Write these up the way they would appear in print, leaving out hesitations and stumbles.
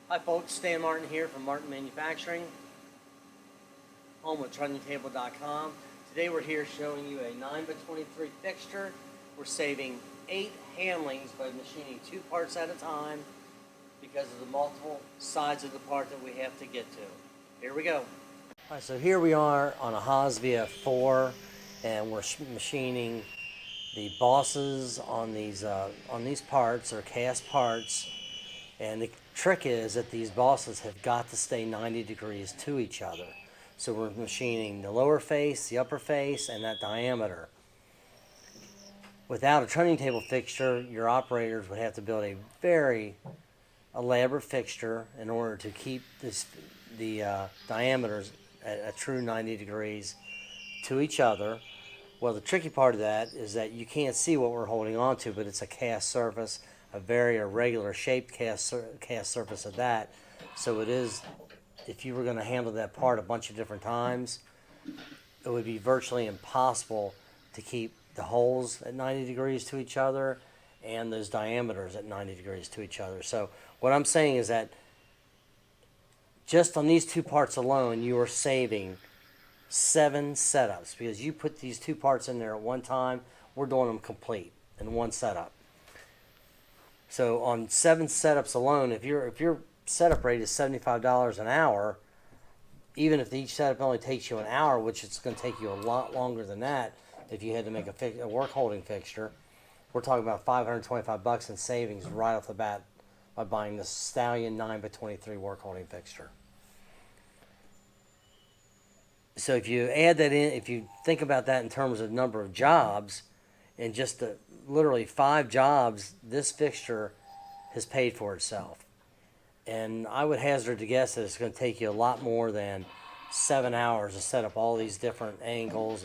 Hi folks, Stan Martin here from Martin Manufacturing, home with TrunnionTable.com. Today we're here showing you a 9x23 fixture. We're saving 8 handlings by machining 2 parts at a time because of the multiple sides of the part that we have to get to. Here we go. Alright, so here we are on a Haas VF4 and we're machining the bosses on these parts, or cast parts. And the trick is that these bosses have got to stay 90 degrees to each other. So we're machining the lower face, the upper face, and that diameter. Without a trunnion table fixture, your operators would have to build a very elaborate fixture in order to keep the diameters at a true 90 degrees to each other. Well, the tricky part of that is that you can't see what we're holding on to, but it's a cast surface, a very irregular shaped cast surface of that. So it is, if you were going to handle that part a bunch of different times, it would be virtually impossible to keep the holes at 90 degrees to each other and those diameters at 90 degrees to each other. So what I'm saying is that just on these 2 parts alone, you are saving 7 setups, because you put these 2 parts in there at one time. We're doing them complete in one setup. So on 7 setups alone, if your setup rate is $75 an hour, even if each setup only takes you an hour, which it's going to take you a lot longer than that if you had to make a work holding fixture, we're talking about $525 in savings right off the bat by buying the Stallion 9x23 work holding fixture. So if you add that in, if you think about that in terms of number of jobs, and just literally 5 jobs, this fixture has paid for itself. And I would hazard to guess that it's going to take you a lot more than 7 hours to set up all these different angles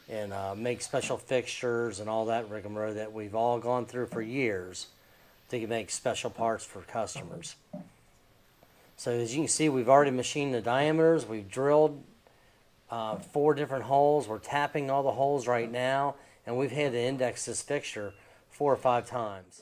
and make special fixtures and all that rigmarole that we've all gone through for years to make special parts for customers. So as you can see, we've already machined the diameters. We've drilled 4 different holes. We're tapping all the holes right now, and we've had to index this fixture 4 or 5 times.